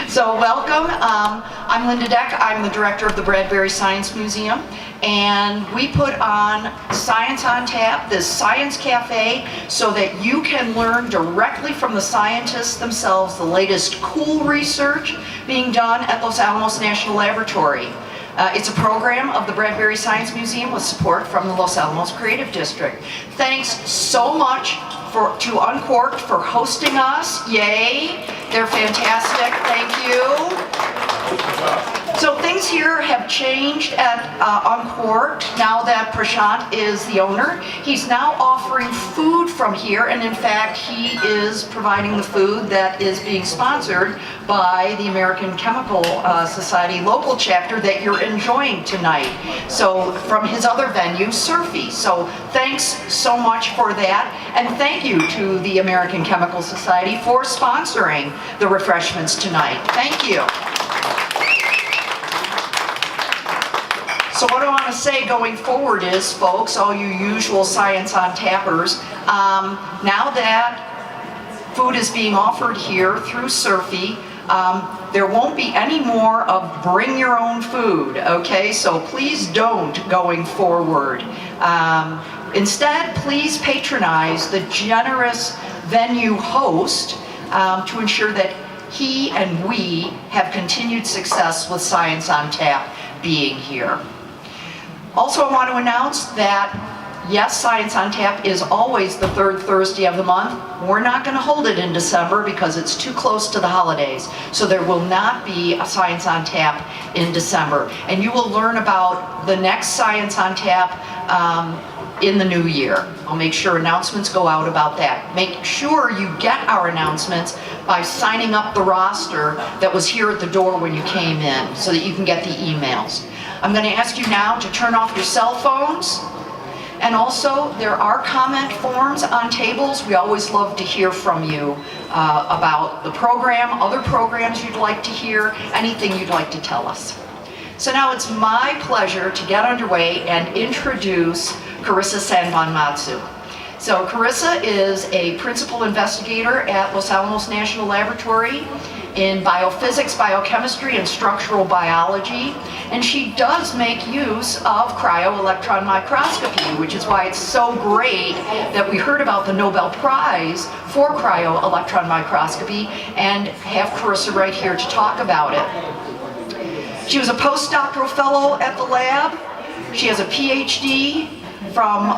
So welcome. I'm Linda Deck. I'm the director of the Bradbury Science Museum, and we put on Science on Tap, this science cafe, so that you can learn directly from the scientists themselves the latest cool research being done at Los Alamos National Laboratory. It's a program of the Bradbury Science Museum with support from the Los Alamos Creative District. Thanks so much to Uncorked for hosting us. Yay! They're fantastic. Thank you. So things here have changed at Uncorked now that Prashant is the owner. He's now offering food from here, and in fact he is providing the food that is being sponsored by the American Chemical Society local chapter that you're enjoying tonight. So from his other venue, Surfy. So thanks so much for that, and thank you to the American Chemical Society for sponsoring the refreshments tonight. Thank you. So what I want to say going forward is, folks, all you usual Science on Tappers, now that food is being offered here through Surfy, there won't be any more of bring your own food, okay? So please don't going forward. Instead, please patronize the generous venue host to ensure that he and we have continued success with Science on Tap being here. Also, I want to announce that, yes, Science on Tap is always the third Thursday of the month. We're not going to hold it in December because it's too close to the holidays. So there will not be a Science on Tap in December. And you will learn about the next Science on Tap in the new year. I'll make sure announcements go out about that. Make sure you get our announcements by signing up the roster that was here at the door when you came in so that you can get the emails. I'm going to ask you now to turn off your cell phones. And also, there are comment forms on tables. We always love to hear from you about the program, other programs you'd like to hear, anything you'd like to tell us. So now it's my pleasure to get underway and introduce Karissa Sanbonmatsu. So Karissa is a principal investigator at Los Alamos National Laboratory in biophysics, biochemistry, and structural biology, and she does make use of cryo-electron microscopy, which is why it's so great that we heard about the Nobel Prize for cryo-electron microscopy and have Karissa right here to talk about it. She was a postdoctoral fellow at the lab. She has a PhD from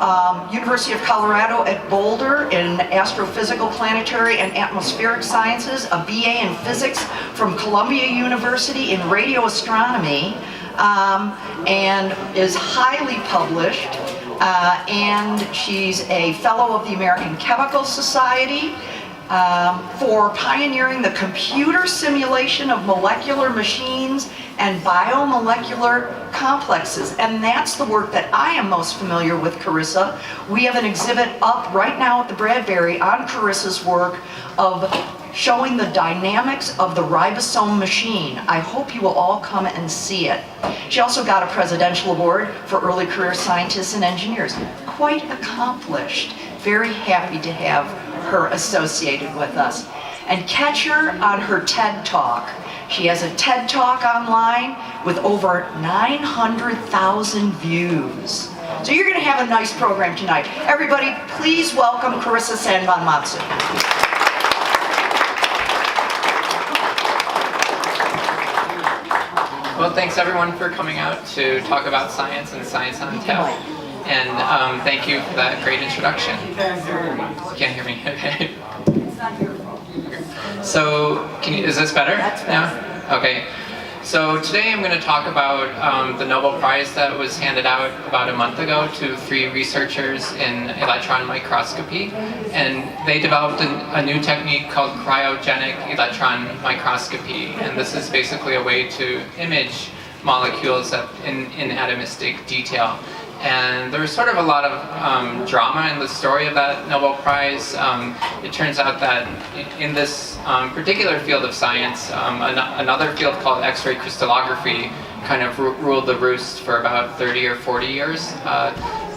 University of Colorado at Boulder in astrophysical, planetary, and atmospheric sciences, a BA in physics from Columbia University in radio astronomy, and is highly published, and she's a fellow of the American Chemical Society for pioneering the computer simulation of molecular machines and biomolecular complexes. And that's the work that I am most familiar with, Karissa. We have an exhibit up right now at the Bradbury on Karissa's work of showing the dynamics of the ribosome machine. I hope you will all come and see it. She also got a presidential award for early career scientists and engineers. Quite accomplished. Very happy to have her associated with us. And catch her on her TED Talk. She has a TED Talk online with over 900,000 views. So you're going to have a nice program tonight. Everybody, please welcome Karissa Sanbonmatsu. Well, thanks everyone for coming out to talk about science and Science on Tap. And thank you for that great introduction. You can't hear me? Okay. So, is this better? Yeah? Okay. So today I'm going to talk about the Nobel Prize that was handed out about a month ago to 3 researchers in electron microscopy. And they developed a new technique called cryogenic electron microscopy. And this is basically a way to image molecules in atomistic detail. And there was sort of a lot of drama in the story of that Nobel Prize. It turns out that in this particular field of science, another field called X-ray crystallography kind of ruled the roost for about 30 or 40 years.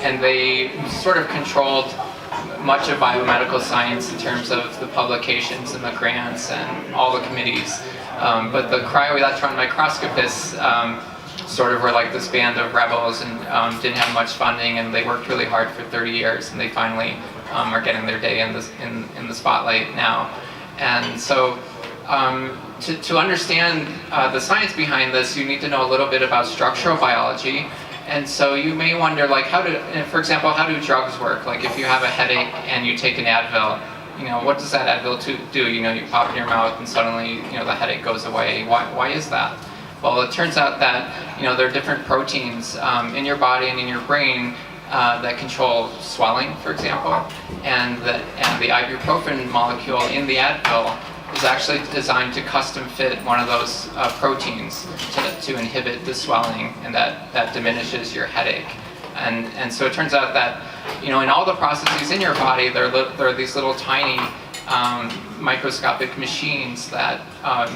And they sort of controlled much of biomedical science in terms of the publications and the grants and all the committees. But the cryo-electron microscopists sort of were like this band of rebels and didn't have much funding, and they worked really hard for 30 years, and they finally are getting their day in the spotlight now. And so to understand the science behind this, you need to know a little bit about structural biology. And so you may wonder, like, for example, how do drugs work? Like, if you have a headache and you take an Advil, what does that Advil do? You pop it in your mouth and suddenly, the headache goes away. Why is that? Well, it turns out that, there are different proteins in your body and in your brain that control swelling, for example. And the ibuprofen molecule in the Advil is actually designed to custom fit one of those proteins to inhibit the swelling, and that diminishes your headache. And so it turns out that, in all the processes in your body, there are these little tiny microscopic machines that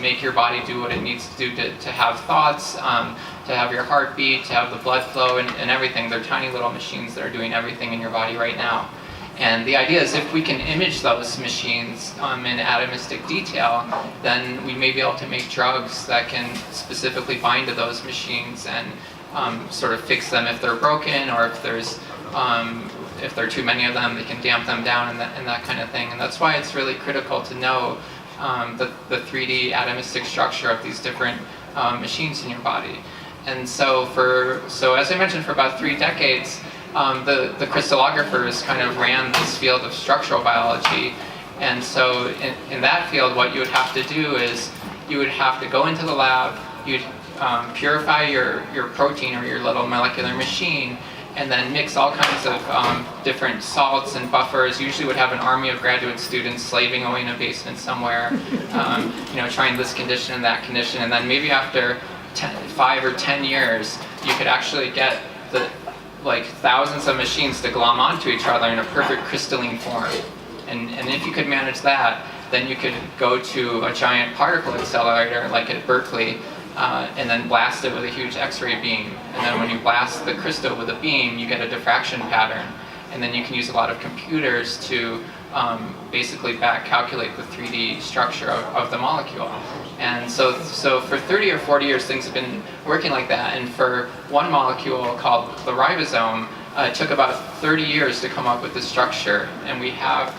make your body do what it needs to do to have thoughts, to have your heart beat, to have the blood flow, and everything. They're tiny little machines that are doing everything in your body right now. And the idea is, if we can image those machines in atomistic detail, then we may be able to make drugs that can specifically bind to those machines and sort of fix them if they're broken, or if there are too many of them, they can damp them down and that kind of thing. And that's why it's really critical to know the 3D atomistic structure of these different machines in your body. And so as I mentioned, for about 3 decades, the crystallographers kind of ran this field of structural biology. And so in that field, what you would have to do is you would have to go into the lab, you'd purify your protein or your little molecular machine, and then mix all kinds of different salts and buffers. Usually would have an army of graduate students slaving away in a basement somewhere, trying this condition and that condition. And then maybe after 5 or 10 years, you could actually get thousands of machines to glom onto each other in a perfect crystalline form. And if you could manage that, then you could go to a giant particle accelerator like at Berkeley, and then blast it with a huge X-ray beam. And then when you blast the crystal with a beam, you get a diffraction pattern. And then you can use a lot of computers to basically back calculate the 3D structure of the molecule. And so for 30 or 40 years, things have been working like that. And for one molecule called the ribosome, it took about 30 years to come up with the structure. And we have,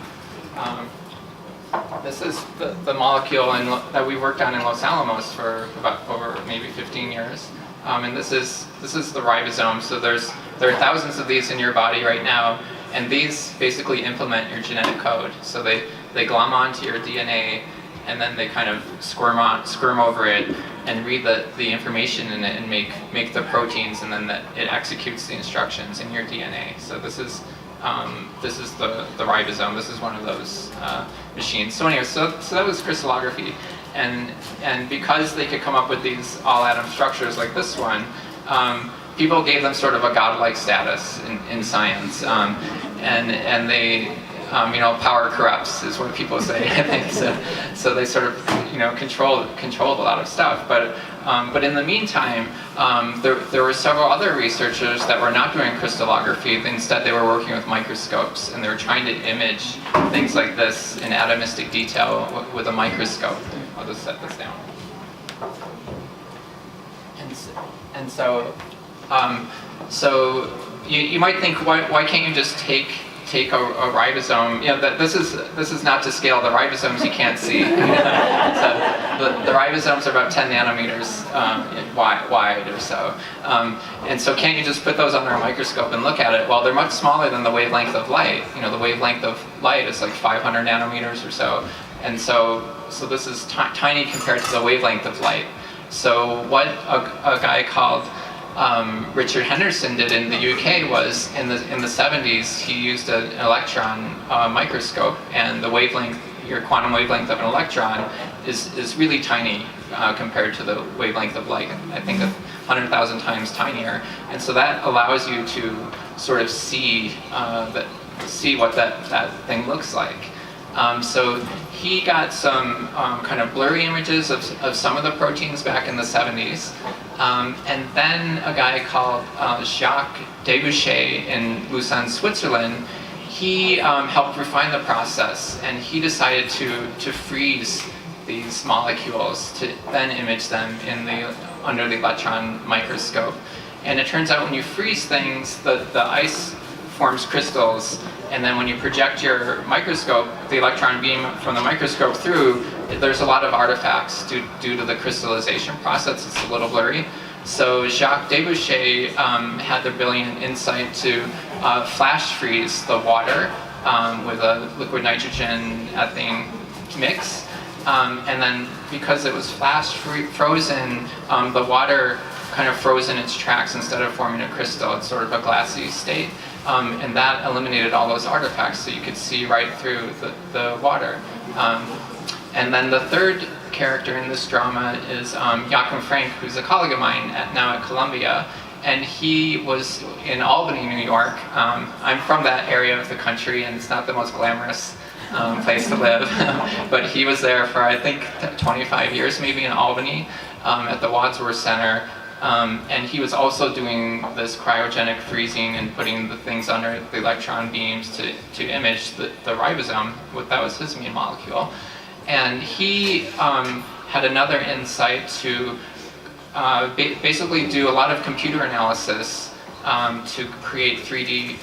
this is the molecule that we worked on in Los Alamos for about over maybe 15 years. And this is the ribosome. So there are thousands of these in your body right now. And these basically implement your genetic code. So they glom onto your DNA, and then they kind of squirm over it and read the information in it and make the proteins, and then it executes the instructions in your DNA. So this is the ribosome. This is one of those machines. So anyway, so that was crystallography, and because they could come up with these all atom structures like this one, people gave them sort of a godlike status in science, and they, power corrupts is what people say. I think so they sort of, controlled a lot of stuff. But in the meantime, there were several other researchers that were not doing crystallography. Instead, they were working with microscopes, and they were trying to image things like this in atomistic detail with a microscope. I'll just set this down. And so you might think, why can't you just take a ribosome? This is not to scale. The ribosomes you can't see. So the ribosomes are about 10 nanometers wide or so. And so can't you just put those under a microscope and look at it? Well, they're much smaller than the wavelength of light. The wavelength of light is like 500 nanometers or so. And so this is tiny compared to the wavelength of light. So what a guy called Richard Henderson did in the UK was in the 70s, he used an electron microscope, and the wavelength, your quantum wavelength of an electron is really tiny compared to the wavelength of light. I think 100,000 times tinier. And so that allows you to sort of see what that thing looks like. So he got some kind of blurry images of some of the proteins back in the 70s. And then a guy called Jacques Debouchet in Lausanne, Switzerland, he helped refine the process, and he decided to freeze these molecules to then image them under the electron microscope. And it turns out when you freeze things, the ice forms crystals, and then when you project your microscope, the electron beam from the microscope through, there's a lot of artifacts due to the crystallization process. It's a little blurry. So Jacques Debouchet had the brilliant insight to flash freeze the water with a liquid nitrogen ethane mix. And then because it was flash frozen, the water kind of froze in its tracks instead of forming a crystal. It's sort of a glassy state. And that eliminated all those artifacts, so you could see right through the water. And then the third character in this drama is Joachim Frank, who's a colleague of mine now at Columbia. And he was in Albany, New York. I'm from that area of the country, and it's not the most glamorous place to live. But he was there for, I think, 25 years maybe in Albany at the Wadsworth Center. And he was also doing this cryogenic freezing and putting the things under the electron beams to image the ribosome. That was his main molecule. And he had another insight to basically do a lot of computer analysis to create 3D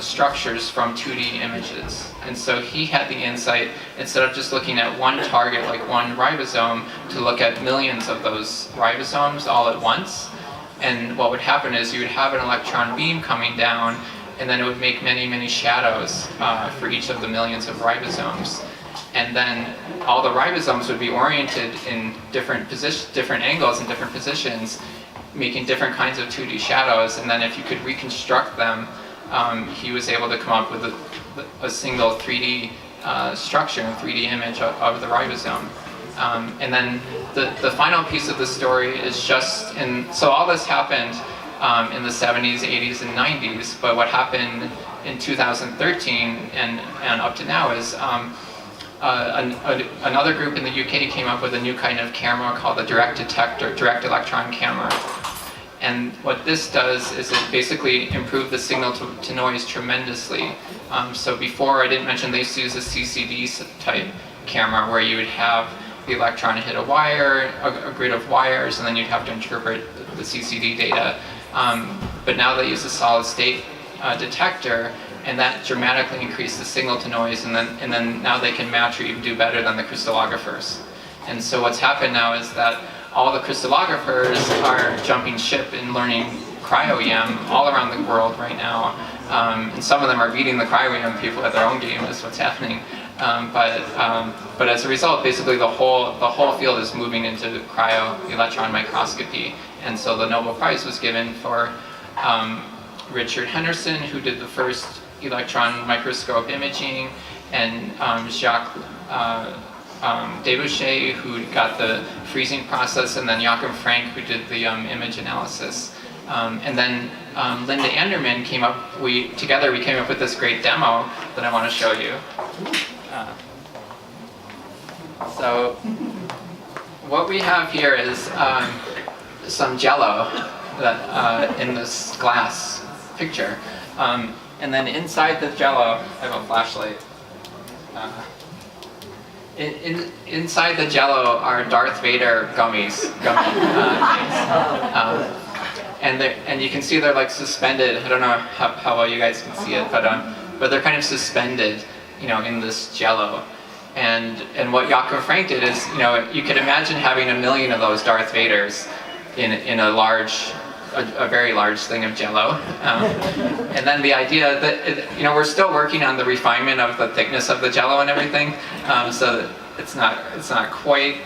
structures from 2D images. And so he had the insight, instead of just looking at one target, like one ribosome, to look at millions of those ribosomes all at once. And what would happen is you would have an electron beam coming down, and then it would make many, many shadows for each of the millions of ribosomes. And then all the ribosomes would be oriented in different angles and different positions, making different kinds of 2D shadows. And then if you could reconstruct them, he was able to come up with a single 3D structure, a 3D image of the ribosome. And then the final piece of the story is so all this happened in the 70s, 80s, and 90s, but what happened in 2013 and up to now is another group in the UK came up with a new kind of camera called the direct electron camera. And what this does is it basically improved the signal to noise tremendously. So before, I didn't mention, they used to use a CCD type camera where you would have the electron hit a wire, a grid of wires, and then you'd have to interpret the CCD data. But now they use a solid state detector, and that dramatically increased the signal to noise, and then now they can match or even do better than the crystallographers. And so what's happened now is that all the crystallographers are jumping ship and learning cryo-EM all around the world right now. And some of them are beating the cryo-EM people at their own game, is what's happening. But as a result, basically the whole field is moving into cryo-electron microscopy. And so the Nobel Prize was given for Richard Henderson, who did the first electron microscope imaging, and Jacques Debouchet, who got the freezing process, and then Joachim Frank, who did the image analysis. And then Linda Anderman came up, together we came up with this great demo that I want to show you. So what we have here is some jello that in this glass picture. And then inside the jello, I have a flashlight. Inside the jello are Darth Vader gummy things. And you can see they're like suspended. I don't know how well you guys can see it, but they're kind of suspended, in this jello. And what Joachim Frank did is, you could imagine having 1 million of those Darth Vaders in a very large thing of jello. And then the idea that, we're still working on the refinement of the thickness of the jello and everything, so that it's not quite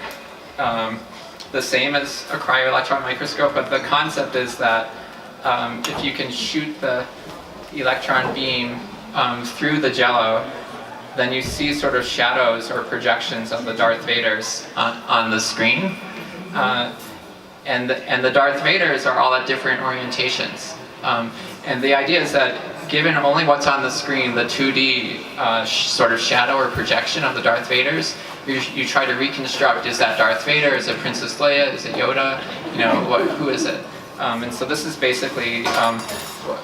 the same as a cryo-electron microscope, but the concept is that if you can shoot the electron beam through the jello, then you see sort of shadows or projections of the Darth Vaders on the screen. And the Darth Vaders are all at different orientations. And the idea is that given only what's on the screen, the 2D sort of shadow or projection of the Darth Vaders, you try to reconstruct, is that Darth Vader, is it Princess Leia, is it Yoda, who is it? And so this is basically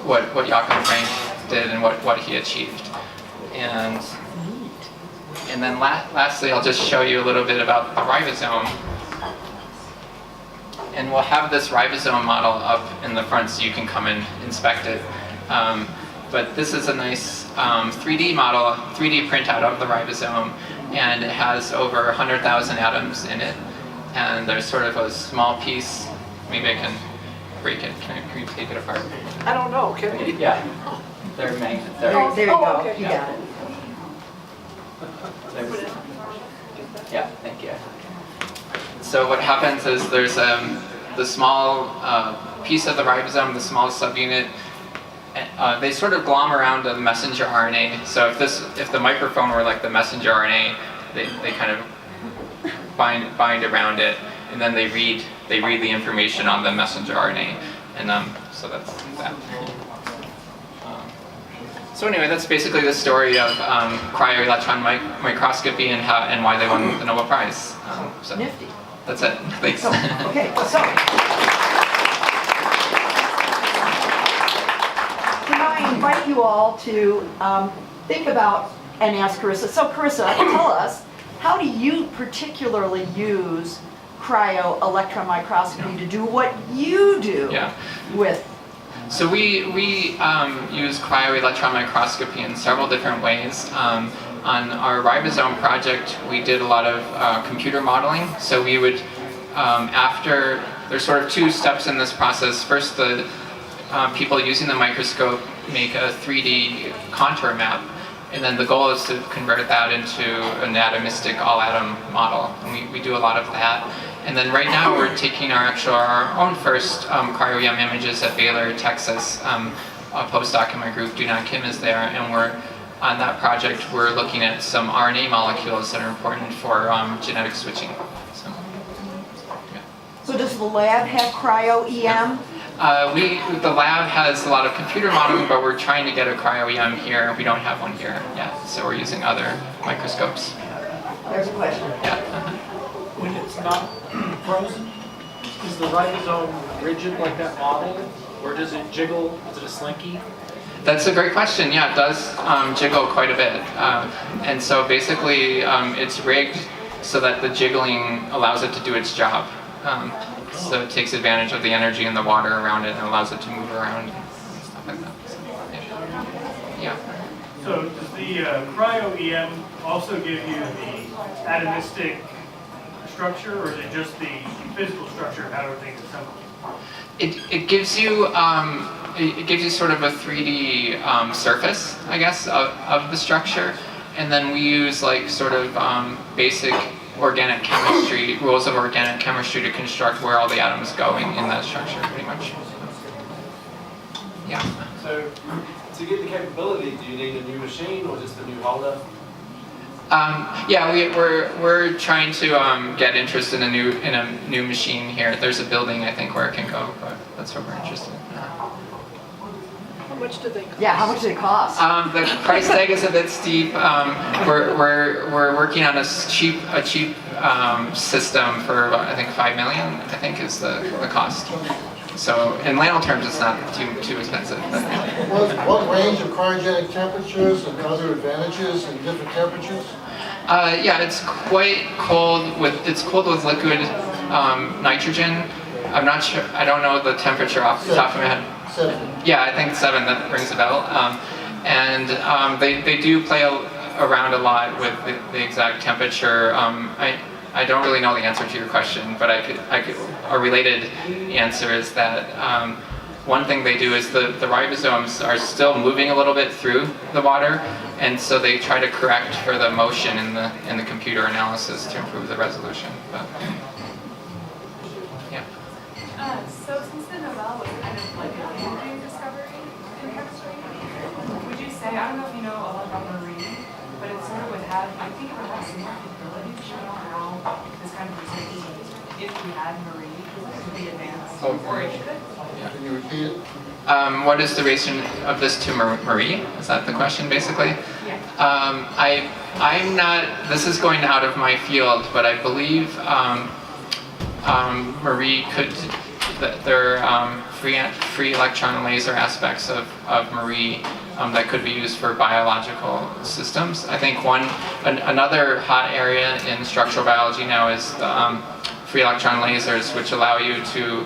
what Joachim Frank did and what he achieved. And And then lastly, I'll just show you a little bit about the ribosome. And we'll have this ribosome model up in the front so you can come and inspect it. But this is a nice 3D model, 3D printout of the ribosome, and it has over 100,000 atoms in it. And there's sort of a small piece, maybe I can break it. Can you take it apart? I don't know, can we? Yeah, they're magnets. There you go, okay. you got it. Yeah, thank you. So what happens is there's the small piece of the ribosome, the small subunit. They sort of glom around the messenger RNA. So if the microphone were like the messenger RNA, they kind of bind around it, and then they read the information on the messenger RNA, and so that's that. So anyway, that's basically the story of cryo-electron microscopy and why they won the Nobel Prize. So Nifty. that's it. Thanks. So, okay, so can I invite you all to think about and ask Karissa. So Karissa, tell us, how do you particularly use cryo-electron microscopy to do what you do with? So we use cryo-electron microscopy in several different ways. On our ribosome project, we did a lot of computer modeling. So we would, there's sort of two steps in this process. First, the people using the microscope make a 3D contour map. And then the goal is to convert that into an atomistic all-atom model. And we do a lot of that. And then right now we're taking our own first cryo-EM images at Baylor, Texas. A postdoc in my group, Dunan Kim, is there, and on that project we're looking at some RNA molecules that are important for genetic switching. So does the lab have cryo-EM? The lab has a lot of computer modeling, but we're trying to get a cryo-EM here. We don't have one here yet, so we're using other microscopes. There's a question. Yeah. When it's not frozen, is the ribosome rigid like that model? Or does it jiggle? Is it a slinky? That's a great question. Yeah, it does jiggle quite a bit. And so basically it's rigged so that the jiggling allows it to do its job. So it takes advantage of the energy in the water around it and allows it to move around and stuff like that. So, yeah. So does the cryo-EM also give you the atomistic structure, or is it just the physical structure of how everything's assembled? It gives you sort of a 3D surface, I guess, of the structure, and then we use like sort of basic organic chemistry, rules of organic chemistry to construct where all the atoms go in that structure, pretty much. Yeah. So, to get the capability, do you need a new machine or just a new holder? Yeah, we're trying to get interest in a new machine here. There's a building, I think, where it can go, but that's what we're interested in. How much do they cost? Yeah, how much does it cost? The price tag is a bit steep. We're working on a cheap system for I think $5 million. I think is the cost. So in Lano terms, it's not too expensive. But. What range of cryogenic temperatures and other advantages in different temperatures? Yeah, it's quite cold. It's cold with liquid nitrogen. I'm not sure. I don't know the temperature off the top of my head. 7. Yeah, I think 7. That rings a bell. And they do play around a lot with the exact temperature. I don't really know the answer to your question, but a related answer is that one thing they do is the ribosomes are still moving a little bit through the water, and so they try to correct for the motion in the computer analysis to improve the resolution. But, yeah. So since the Nobel was kind of like a new discovery in chemistry, would you say, I don't know if you know a lot about marine, but it sort of would have, I think it would have some more capability to show how this kind of research, if we had marine, would be advanced, or it should. Can you repeat it? What is the relation of this to Marie? Is that the question, basically? Yeah. I'm not, this is going out of my field, but I believe Marie could, there are free electron laser aspects of Marie that could be used for biological systems. I think another hot area in structural biology now is the free electron lasers, which allow you to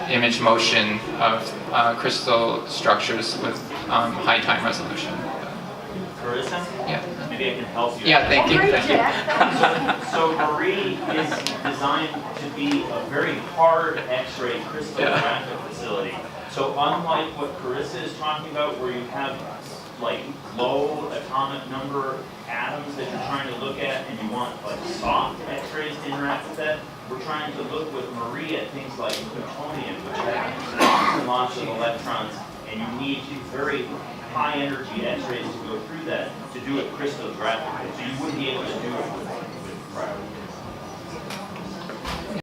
image motion of crystal structures with high time resolution. Karissa? Yeah. Maybe I can help you. Yeah, thank you. So Marie is designed to be a very hard X-ray crystallographic facility. So unlike what Karissa is talking about, where you have like low atomic number atoms that you're trying to look at, and you want like soft X-rays to interact with that, we're trying to look with Marie at things like plutonium, which have lots and lots of electrons, and you need very high energy X-rays to go through that to do it crystallographically. So you wouldn't be able to do it with cryo.